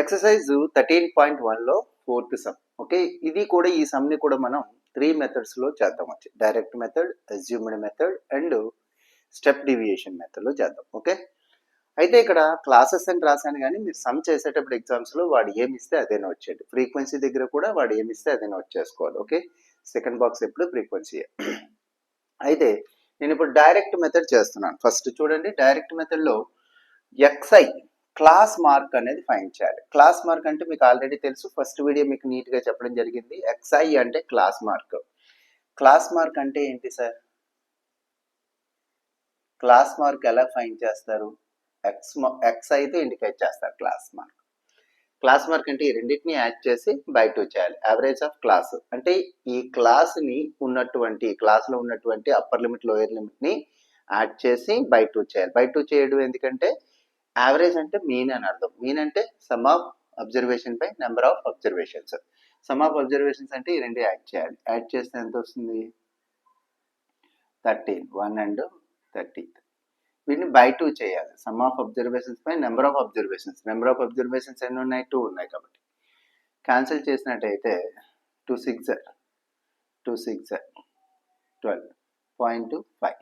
Exercise 13.1లో fourth sum. Okay, ఇది కూడా ఈ సమ్ని కూడా మనం 3 మెథడ్స్లో చేద్దాం. వచ్చి direct method, assumed method and step deviation మెథడ్లో చేద్దాం. ఓకే, అయితే ఇక్కడ క్లాసెస్ అని రాశాను, కానీ మీరు సమ్ చేసేటప్పుడు ఎగ్జామ్స్లో వాడు ఏమి ఇస్తే అదే నోట్ చేయండి. ఫ్రీక్వెన్సీ దగ్గర కూడా వాడు ఏమి ఇస్తే అదే నోట్ చేసుకోవాలి. ఓకే, సెకండ్ బాక్స్ ఎప్పుడు ఫ్రీక్వెన్సీ. అయితే నేను ఇప్పుడు డైరెక్ట్ మెథడ్ చేస్తున్నాను. ఫస్ట్ చూడండి, డైరెక్ట్ మెథడ్లో ఎక్స్ఐ క్లాస్ మార్క్ అనేది ఫైండ్ చేయాలి. క్లాస్ మార్క్ అంటే మీకు ఆల్రెడీ తెలుసు, ఫస్ట్ వీడియో మీకు నీట్గా చెప్పడం జరిగింది. ఎక్స్ఐ అంటే క్లాస్ మార్క్. క్లాస్ మార్క్ అంటే ఏంటి సార్? క్లాస్ మార్క్ ఎలా ఫైండ్ చేస్తారు? ఎక్స్ అయితే ఇండికేట్ చేస్తారు క్లాస్ మార్క్. క్లాస్ మార్క్ అంటే ఈ రెండింటిని యాడ్ చేసి బై 2 చేయాలి. యావరేజ్ ఆఫ్ క్లాస్ అంటే ఈ క్లాస్ని ఉన్నటువంటి క్లాస్లో ఉన్నటువంటి అప్పర్ లిమిట్ లోయర్ లిమిట్ని యాడ్ చేసి బై 2 చేయాలి. బై 2 చేయడం ఎందుకంటే యావరేజ్ అంటే మీన్ అని అర్థం. మీన్ అంటే some of observation by number of observations. Some of observations అంటే ఈ రెండు యాడ్ చేయాలి. యాడ్ చేస్తే ఎంత వస్తుంది? 13, 1 అండ్ 30. వీటిని బై 2 చేయాలి. Some of observations by number of observations. Number of observations ఎన్ని ఉన్నాయి? 2 ఉన్నాయి. కాబట్టి క్యాన్సిల్ చేసినట్టయితే 2 6 12.5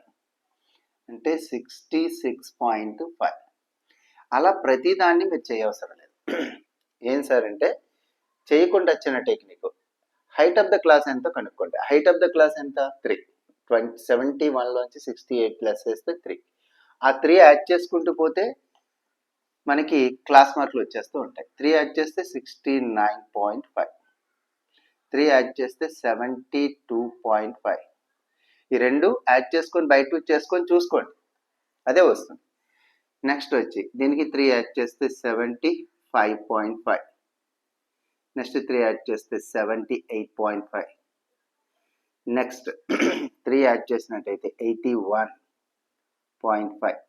అంటే 66.5. అలా ప్రతిదాన్ని మీరు చేయవసరం లేదు. ఏం సార్ అంటే చేయకుండా వచ్చిన technique, height of the class ఎంతో కనుక్కోండి. హైట్ ఆఫ్ ద క్లాస్ ఎంత? 3. 71లోంచి 68 ప్లస్ చేస్తే 3. ఆ 3 యాడ్ చేసుకుంటూ పోతే మనకి క్లాస్ మార్కులు వచ్చేస్తూ ఉంటాయి. 3 యాడ్ చేస్తే 69.5, 3 యాడ్ చేస్తే 72.5. ఈ రెండు యాడ్ చేసుకొని బై 2 చేసుకొని చూసుకోండి, అదే వస్తుంది. నెక్స్ట్ వచ్చి దీనికి 3 యాడ్ చేస్తే 75.5, నెక్స్ట్ 3 యాడ్ చేస్తే 78.5, నెక్స్ట్ 3 యాడ్ చేసినట్టయితే 81.5,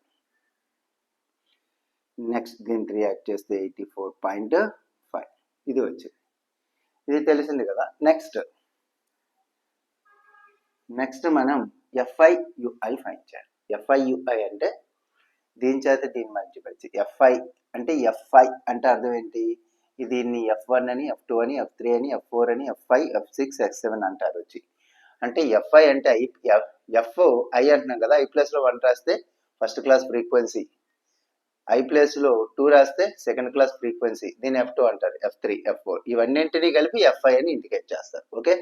నెక్స్ట్ దీని 3 యాడ్ చేస్తే 84.5. ఇది వచ్చింది. ఇది తెలిసింది కదా. నెక్స్ట్ మనం FIUI ఫైండ్ చేయాలి. FIUI అంటే దీని చేత దీన్ని మల్టిప్లై చేయాలి. FI అంటే FI అంటే అర్థం ఏంటి? దీన్ని F1 అని, F2 అని, F3 అని, F4 అని, F5, F6, F7 అంటారు. వచ్చి అంటే FI అంటే FI అంటున్నాం కదా. I ప్లేస్లో 1 రాస్తే ఫస్ట్ క్లాస్ ఫ్రీక్వెన్సీ, I ప్లేస్లో 2 రాస్తే సెకండ్ క్లాస్ ఫ్రీక్వెన్సీ, దీన్ని F2 అంటారు, F3, F4 ఇవన్నింటినీ కలిపి FI అని ఇండికేట్ చేస్తారు. ఓకే,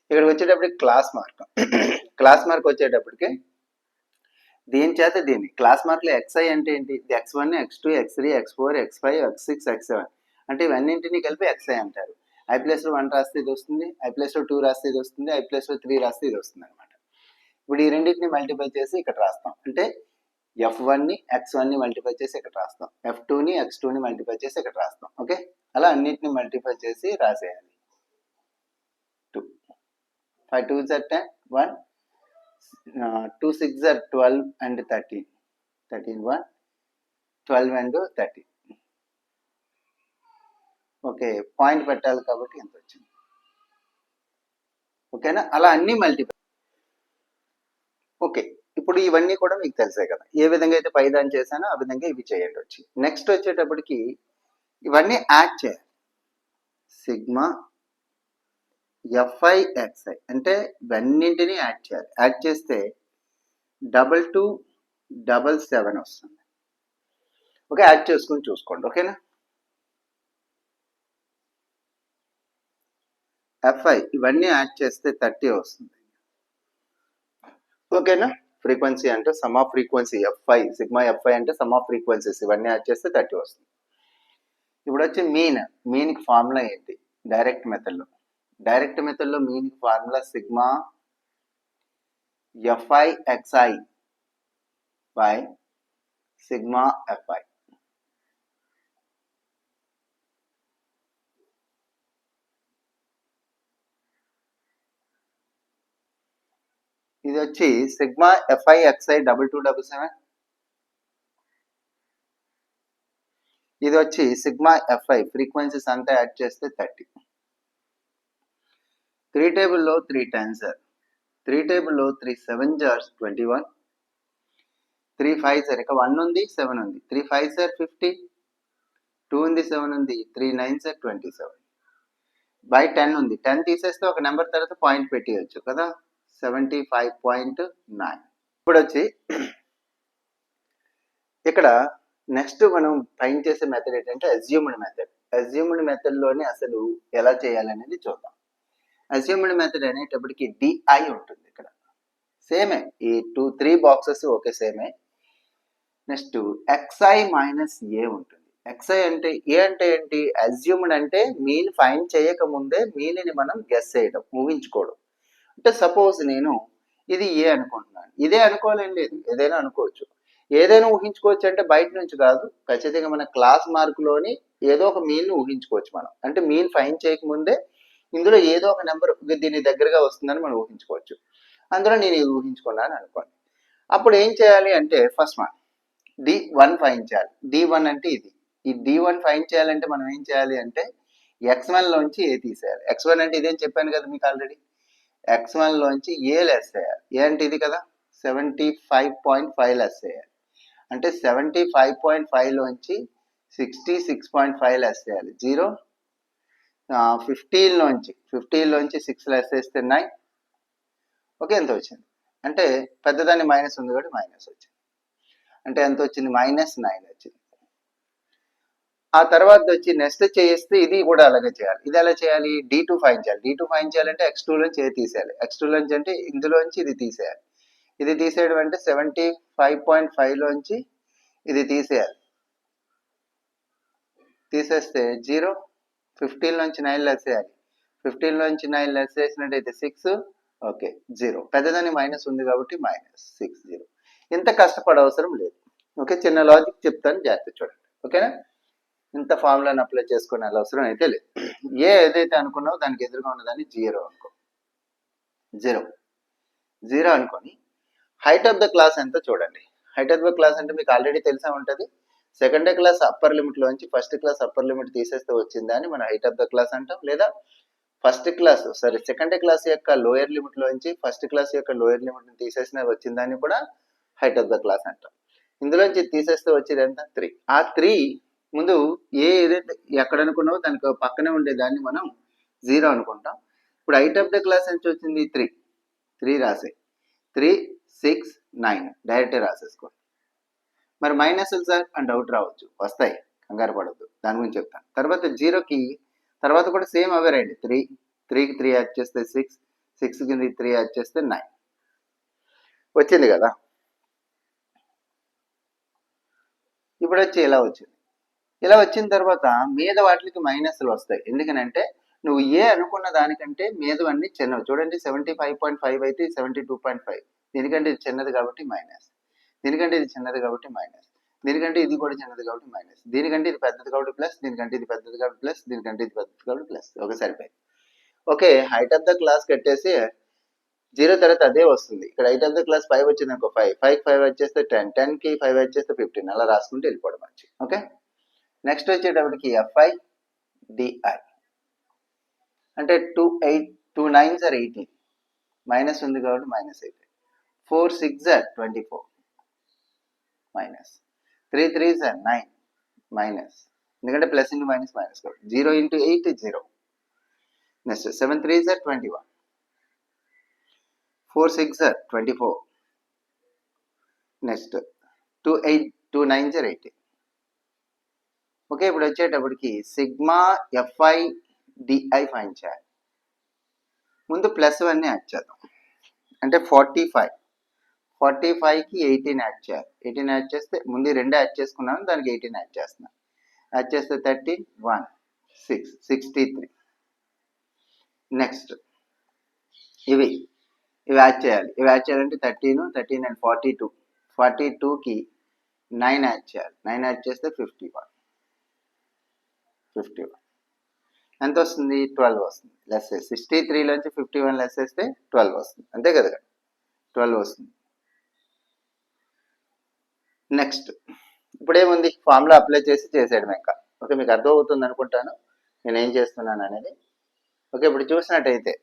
ఇక్కడికి వచ్చేటప్పటికి క్లాస్ మార్క్ వచ్చేటప్పటికి దీని చేత దీన్ని క్లాస్ మార్క్లో XI అంటే ఏంటి? X1, X2, X3, X4, X5, X6, X7 అంటే ఇవన్నింటినీ కలిపి XI అంటారు. I ప్లేస్లో 1 రాస్తే ఇది వస్తుంది, I ప్లేస్లో 2 రాస్తే ఇది వస్తుంది, I ప్లేస్లో 3 రాస్తే ఇది వస్తుంది అనమాట. ఇప్పుడు ఈ రెండింటిని మల్టిప్లై చేసి ఇక్కడ రాస్తాం. అంటే F1ని X1ని మల్టిప్లై చేసి ఇక్కడ రాస్తాం, F2ని X2ని మల్టిప్లై చేసి ఇక్కడ రాస్తాం. ఓకే, అలా అన్నింటిని మల్టిప్లై చేసి రాసేయాలి. 2 5 2s are 10, 1 2 6s are 12 and 13, 1 12 and 13. Okay, point పెట్టాలి కాబట్టి ఎంత వచ్చింది? ఓకేనా, అలా అన్ని మల్టిప్లై. ఓకే, ఇప్పుడు ఇవన్నీ కూడా మీకు తెలిసే కదా. ఏ విధంగా అయితే పైదాన్ని చేశానో ఆ విధంగా ఇవి చేయండి. వచ్చి నెక్స్ట్ వచ్చేటప్పటికి ఇవన్నీ యాడ్ చేయాలి. సిగ్మా FIXI అంటే ఇవన్నింటినీ యాడ్ చేయాలి. యాడ్ చేస్తే 2277 వస్తుంది. ఓకే, యాడ్ చేసుకుని చూసుకోండి. ఓకేనా, FI ఇవన్నీ యాడ్ చేస్తే 30 వస్తుంది. ఓకేనా, ఫ్రీక్వెన్సీ అంటే some off frequency FI, sigma FI అంటే సమ్ ఆఫ్ ఫ్రీక్వెన్సీస్, ఇవన్నీ యాడ్ చేస్తే 30 వస్తుంది. ఇప్పుడు వచ్చి మీన్కి ఫార్ములా ఏంటి? డైరెక్ట్ మెథడ్లో మీన్కి formula sigma FIXI by sigma FI. ఇది వచ్చి సిగ్మా FIXI 2277, ఇది వచ్చి సిగ్మా FI ఫ్రీక్వెన్సీస్ అంతా యాడ్ చేస్తే 30. 3 టేబుల్లో 3 10s are 3 టేబుల్లో 3 7s are 21, 3 5s are ఇక 1 ఉంది 7 ఉంది, 3 5s are 50, 2 ఉంది, 7 ఉంది, 3 9s 27 బై 10 ఉంది. 10 తీసేస్తే ఒక నెంబర్ తర్వాత పాయింట్ పెట్టేయచ్చు కదా, 75.9. ఇప్పుడు వచ్చి ఇక్కడ నెక్స్ట్ మనం ఫైండ్ చేసే మెథడ్ ఏంటంటే అజ్యూమ్డ్ మెథడ్. అజ్యూమ్డ్ మెథడ్లోనే అసలు ఎలా చేయాలనేది చూద్దాం. అజ్యూమ్డ్ మెథడ్ అనేటప్పటికి డిఐ ఉంటుంది. ఇక్కడ సేమే, ఈ 2-3 బాక్సెస్ ఓకే సేమే. నెక్స్ట్ ఎక్స్ఐ మైనస్ ఏ ఉంటుంది. ఎక్స్ఐ అంటే ఏ అంటే ఏంటి? అజ్యూమ్డ్ అంటే మీన్ ఫైండ్ చేయక ముందే మీన్ని మనం గెస్ చేయడం, ఊహించుకోవడం. అంటే సపోజ్ నేను ఇది ఏ అనుకుంటున్నాను, ఇదే అనుకోలేం లేదు, ఏదైనా అనుకోవచ్చు. ఏదైనా ఊహించుకోవచ్చు అంటే బయట నుంచి కాదు, ఖచ్చితంగా మన క్లాస్ మార్కులోని ఏదో ఒక మీన్ ఊహించుకోవచ్చు మనం. అంటే మీన్ ఫైండ్ చేయకముందే ఇందులో ఏదో ఒక నెంబర్ దీని దగ్గరగా వస్తుందని మనం ఊహించుకోవచ్చు. అందులో నేను ఇది ఊహించుకున్నాను అనుకోండి. అప్పుడు ఏం చేయాలి అంటే ఫస్ట్ వన్ D1 ఫైండ్ చేయాలి. D1 అంటే ఇది. ఈ D1 ఫైండ్ చేయాలంటే మనం ఏం చేయాలి అంటే X1 లోంచి ఏ తీసేయాలి. X1 అంటే ఇదేం చెప్పాను కదా మీకు ఆల్రెడీ. X1 లోంచి ఏ లెస్ చేయాలి. ఏ అంటే ఇది కదా, 75.5 లెస్ చేయాలి. అంటే 75.5 లోంచి 66.5 లెస్ చేయాలి. 0 15 లోంచి 6 లెస్ చేస్తే 9. ఓకే, ఎంత వచ్చింది అంటే పెద్దదాన్ని మైనస్ ఉంది కాబట్టి మైనస్ వచ్చింది. అంటే ఎంత వచ్చింది? -9 వచ్చింది. ఆ తర్వాత వచ్చి నెక్స్ట్ చేస్తే ఇది కూడా అలాగే చేయాలి. ఇది ఎలా చేయాలి? D2 ఫైండ్ చేయాలి. D2 ఫైండ్ చేయాలంటే X2 లోంచి ఏ తీసేయాలి. X2 లోంచి అంటే ఇందులోంచి ఇది తీసేయాలి. ఇది తీసేయడం అంటే 75.5 లోంచి ఇది తీసేయాలి. తీసేస్తే 0, 15 నుంచి 9 లెస్ చేయాలి. 15 నుంచి 9 లెస్ చేసినట్టయితే 6, ఓకే 0. పెద్దదాన్ని మైనస్ ఉంది కాబట్టి -6, 0. ఇంత కష్టపడవసరం లేదు. ఓకే, చిన్న లాజిక్ చెప్తాను, జాగ్రత్త చూడండి. ఓకేనా? ఇంత ఫార్ములాని అప్లై చేసుకునే అవసరం అయితే లేదు. ఏ ఏదైతే అనుకున్నావో దానికి ఎదురుగా ఉన్నదాన్ని 0 అనుకో. 0 అనుకొని హైట్ ఆఫ్ ద క్లాస్ ఎంత చూడండి. హైట్ ఆఫ్ ద క్లాస్ అంటే మీకు ఆల్రెడీ తెలిసే ఉంటుంది. సెకండ్ క్లాస్ అప్పర్ లిమిట్ లోంచి ఫస్ట్ క్లాస్ అప్పర్ లిమిట్ తీసేస్తే వచ్చిందని మనం హైట్ ఆఫ్ ద క్లాస్ అంటాం. లేదా సెకండ్ క్లాస్ యొక్క లోయర్ లిమిట్ లోంచి ఫస్ట్ క్లాస్ యొక్క లోయర్ లిమిట్ తీసేసిన వచ్చిందని కూడా హైట్ ఆఫ్ ద క్లాస్ అంటాం. ఇందులోంచి తీసేస్తే వచ్చేది ఎంత? 3. ఆ 3 ముందు ఏదైతే ఎక్కడ అనుకున్నావో దానికి పక్కనే ఉండేదాన్ని మనం 0 అనుకుంటాం. ఇప్పుడు హైట్ ఆఫ్ ద క్లాస్ ఎంత వచ్చింది? 3 రాసే. 3, 6, 9 డైరెక్ట్ రాసేసుకోండి. మరి మైనస్ సార్ అని డౌట్ రావచ్చు, వస్తాయి, కంగారు పడద్దు, దాని గురించి చెప్తాను. తర్వాత 0కి తర్వాత కూడా సేమ్ అవే రండి. 3కి 3 యాడ్ చేస్తే 6, 6కి 3 యాడ్ చేస్తే 9 వచ్చింది కదా. ఇప్పుడు వచ్చి ఇలా వచ్చింది. ఇలా వచ్చిన తర్వాత మీద వాటికి మైనస్లు వస్తాయి. ఎందుకనంటే నువ్వు ఏ అనుకున్న దానికంటే మీదవన్నీ చిన్నవి. చూడండి 75.5 అయితే 72.5, దీనికంటే ఇది చిన్నది కాబట్టి మైనస్, దీనికంటే ఇది చిన్నది కాబట్టి మైనస్, దీనికంటే ఇది కూడా చిన్నది కాబట్టి మైనస్, దీనికంటే ఇది పెద్దది కాబట్టి ప్లస్, దీనికంటే ఇది పెద్దది కాబట్టి ప్లస్, దీనికంటే ఇది పెద్దది కాబట్టి ప్లస్. ఓకే, సరిపోయింది. Okay, height of the class కట్టేసి 0 తర్వాత అదే వస్తుంది. ఇక్కడ హైట్ ఆఫ్ ద క్లాస్ 5 వచ్చింది అనుకో, 5కి 5 వచ్చేస్తే 10, 10కి 5 వచ్చేస్తే 15, అలా రాసుకుంటే వెళ్ళిపోవడం మంచి. ఓకే, నెక్స్ట్ వచ్చేటప్పటికి FI DI అంటే 2 9s 18, మైనస్ ఉంది కాబట్టి -18, 4 6 24 మైనస్, 3 3s 9 మైనస్, ఎందుకంటే ప్లస్ ఇంటూ మైనస్ మైనస్ కాబట్టి 0 into 8 0. Next 7 3s 21, 4 6 24, next 2 9s 18. Okay, ఇప్పుడు వచ్చేటప్పటికి సిగ్మా FI DI ఫైండ్ చేయాలి. ముందు ప్లస్ అన్నీ యాడ్ చేద్దాం. అంటే 45కి 18 యాడ్ చేయాలి. 18 యాడ్ చేస్తే ముందు 2 యాడ్ చేసుకున్నాను, దానికి 18 యాడ్ చేస్తున్నాను. యాడ్ చేస్తే 13, 1, 6, 63. నెక్స్ట్ ఇవి యాడ్ చేయాలి. ఇవి యాడ్ చేయాలంటే 13 and 42, 42కి 9 యాడ్ చేయాలి. 9 యాడ్ చేస్తే 51. ఎంత వస్తుంది? 12 వస్తుంది. లెస్ 63లోంచి 51 లెస్ చేస్తే 12 వస్తుంది, అంతే కదా, 12 వస్తుంది. నెక్స్ట్ ఇప్పుడు ఏముంది? ఫార్ములా అప్లై చేసి చేసేయడం ఇంకా. ఓకే, మీకు అర్థం అవుతుంది అనుకుంటాను నేను ఏం చేస్తున్నాను అనేది. ఓకే, ఇప్పుడు చూసినట్టయితే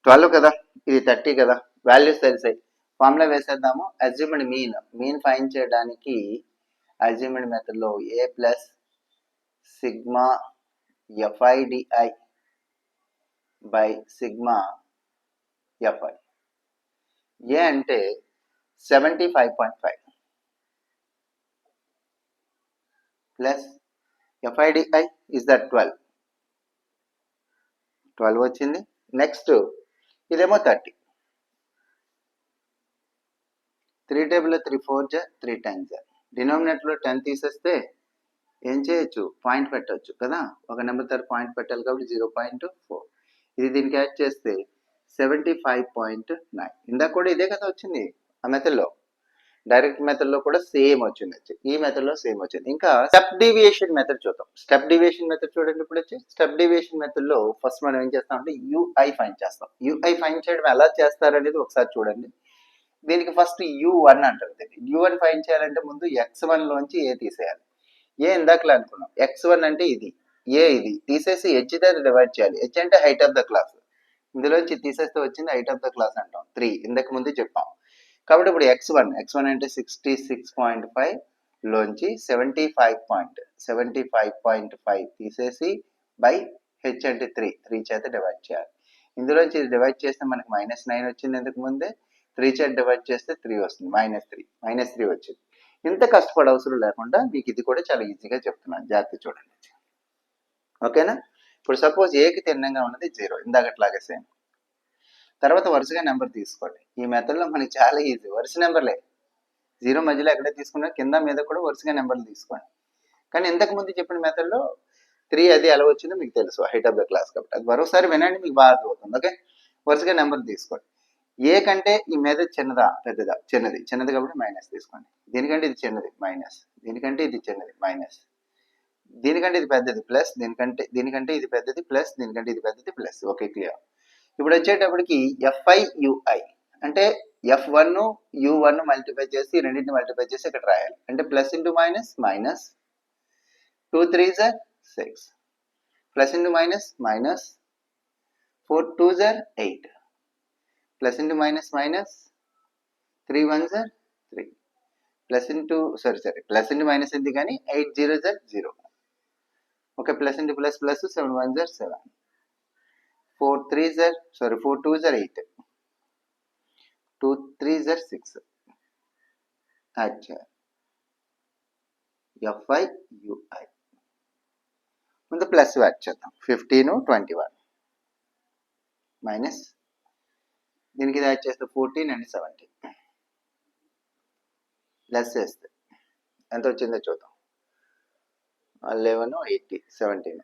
12 కదా, ఇది 30 కదా, వాల్యూస్ తెలిసాయి. ఫార్ములా వేసేద్దాము. అజ్యూమ్డ్ మీన్ ఫైండ్ చేయడానికి అజ్యూమ్డ్ మెథడ్లో A plus sigma FIDI by sigma FI. A అంటే 75.5 ప్లస్ FIDI ఇస్ ద 12 వచ్చింది. నెక్స్ట్ ఇదేమో 30. 3 టేబుల్లో 3 4 3 10 డినామినేటర్లో 10 తీసేస్తే ఏం చేయొచ్చు, పాయింట్ పెట్టవచ్చు కదా, ఒక నెంబర్ తర్వాత పాయింట్ పెట్టాలి కాబట్టి 0.4. ఇది దీనికి యాడ్ చేస్తే 75.9. ఇందాక కూడా ఇదే కదా వచ్చింది ఆ మెథడ్లో. డైరెక్ట్ మెథడ్లో కూడా సేమ్ వచ్చింది. ఈ మెథడ్లో సేమ్ వచ్చింది. ఇంకా స్టెప్ డీవియేషన్ మెథడ్ చూద్దాం. స్టెప్ డీవియేషన్ మెథడ్ చూడండి. ఇప్పుడు వచ్చి స్టెప్ డీవియేషన్ మెథడ్లో ఫస్ట్ మనం ఏం చేస్తామంటే UI ఫైండ్ చేస్తాం. UI ఫైండ్ చేయడం ఎలా చేస్తారనేది ఒకసారి చూడండి. దీనికి ఫస్ట్ U1 అంటారు. U1 ఫైండ్ చేయాలంటే ముందు X1 లోంచి ఏ తీసేయాలి. ఏ ఇందాకలా అనుకున్నాం. X1 అంటే ఇది, ఏ ఇది తీసేసి H దగ్గర డివైడ్ చేయాలి. H అంటే హైట్ ఆఫ్ ద క్లాస్. ఇందులోంచి తీసేస్తే వచ్చింది హైట్ ఆఫ్ ద క్లాస్ అంటాం. 3 ఇంతకు ముందు చెప్పాం. కాబట్టి ఇప్పుడు X1 అంటే 66.5 లోంచి 75.5 తీసేసి బై H అంటే 3 చేత డివైడ్ చేయాలి. ఇందులోంచి ఇది డివైడ్ చేస్తే మనకి -9 వచ్చింది. ఇంతకు ముందే 3 చేత డివైడ్ చేస్తే 3 వస్తుంది. -3 వచ్చింది. ఇంత కష్టపడే అవసరం లేకుండా మీకు ఇది కూడా చాలా ఈజీగా చెప్తున్నాను. జాగ్రత్త చూడండి. ఓకేనా. ఇప్పుడు సపోజ్ ఏకి తిన్నంగా ఉన్నది 0, ఇందాకట్లాగే సేమ్. తర్వాత వరుసగా నెంబర్ తీసుకోండి. ఈ మెథడ్లో మనకి చాలా ఈజీ. వరుస నెంబర్లే, 0 మధ్యలో ఎక్కడ తీసుకున్నా కింద మీద కూడా వరుసగా నెంబర్లు తీసుకోండి. కానీ ఇంతకు ముందు చెప్పిన మెథడ్లో 3 అది ఎలా వచ్చిందో మీకు తెలుసు, హైట్ ఆఫ్ ద క్లాస్ కాబట్టి. అది మరోసారి వినండి, మీకు బాగా అర్థమవుతుంది. ఓకే, వరుసగా నెంబర్లు తీసుకోండి. ఏ కంటే ఈ మీద చిన్నదా పెద్దదా? చిన్నది కాబట్టి మైనస్ తీసుకోండి. దీనికంటే ఇది చిన్నది మైనస్, దీనికంటే ఇది చిన్నది మైనస్, దీనికంటే ఇది పెద్దది ప్లస్, దీనికంటే ఇది పెద్దది ప్లస్, దీనికంటే ఇది పెద్దది ప్లస్. Okay, clear. ఇప్పుడు వచ్చేటప్పటికి FIUI అంటే F1 U1 మల్టిప్లై చేసి రెండింటిని మల్టిప్లై చేసి ఇక్కడ రాయాలి. అంటే plus into minus minus, 2 3 6, plus into minus minus, 4 2 8, plus into minus minus, 3 1 3, plus into plus into minus ఉంది కానీ 8 0 0. Okay, plus into plus plus, 7 1 7, 4 2 8, 2 3 6. అచ్చా, FIUI ముందు ప్లస్ యాడ్ చేద్దాం. 15 21 మైనస్ దీనికి ఇది యాడ్ చేస్తే 14 and 17 ప్లస్ చేస్తే ఎంత వచ్చిందో చూద్దాం. 11 80 17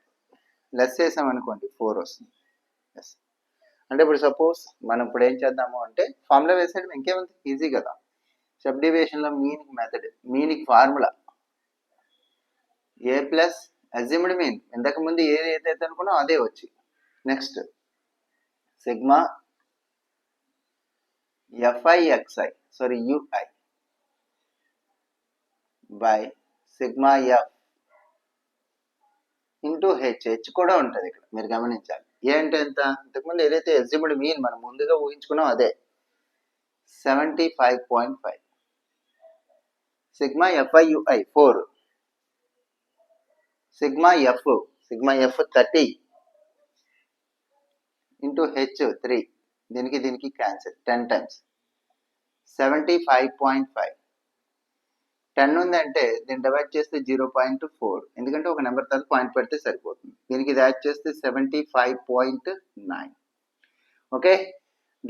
లెస్ చేసామనుకోండి 4 వస్తుంది. ఎస్ అంటే ఇప్పుడు సపోజ్ మనం ఇప్పుడు ఏం చేద్దాము అంటే ఫార్ములా వేసేయడం ఇంకేముంది, ఈజీ కదా. సబ్ డివిజన్లో మీనింగ్ ఫార్ములా ఏ ప్లస్ అజ్యూమ్డ్ మీన్, ఇంతకుముందు ఏదైతే అనుకున్నాం అదే వచ్చి. Next sigma UI by sigma F into H కూడా ఉంటుంది ఇక్కడ, మీరు గమనించాలి. ఏ అంటే ఎంత, ఇంతకుముందు ఏదైతే అజ్యూమ్డ్ మీన్ మనం ముందుగా ఊహించుకున్నాం అదే 75.5. Sigma FIUI 4, sigma F 30 into H 3, దీనికి క్యాన్సిల్ 10 times 75.5. 10 ఉందంటే దీన్ని డివైడ్ చేస్తే 0.4, ఎందుకంటే ఒక నెంబర్ తర్వాత పాయింట్ పెడితే సరిపోతుంది. దీనికి ఇది యాడ్ చేస్తే 75.9. ఓకే,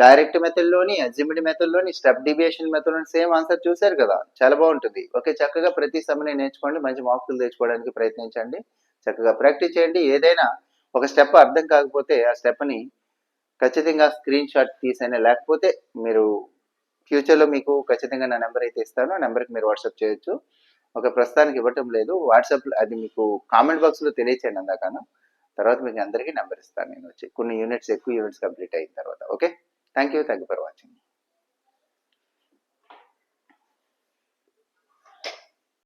డైరెక్ట్ మెథడ్లోని అజ్యూమ్డ్ మెథడ్లోని స్టెప్ డీవియేషన్ మెథడ్లోని సేమ్ ఆన్సర్ చూశారు కదా, చాలా బాగుంటుంది. ఓకే, చక్కగా ప్రతి సమయం నేర్చుకోండి, మంచి మార్కులు తెచ్చుకోవడానికి ప్రయత్నించండి, చక్కగా ప్రాక్టీస్ చేయండి. ఏదైనా ఒక స్టెప్ అర్థం కాకపోతే ఆ స్టెప్ని ఖచ్చితంగా స్క్రీన్ షాట్ తీసైనా, లేకపోతే మీరు ఫ్యూచర్లో మీకు ఖచ్చితంగా నా నెంబర్ అయితే ఇస్తాను, ఆ నెంబర్కి మీరు వాట్సాప్ చేయొచ్చు. ఒక ప్రస్తుతానికి ఇవ్వటం లేదు, వాట్సాప్లో అది మీకు కామెంట్ బాక్స్లో తెలియచేయండి అందాకను. తర్వాత మీకు అందరికీ నెంబర్ ఇస్తాను నేను వచ్చి, కొన్ని ఎక్కువ యూనిట్స్ కంప్లీట్ అయిన తర్వాత. Okay, thank you for watching.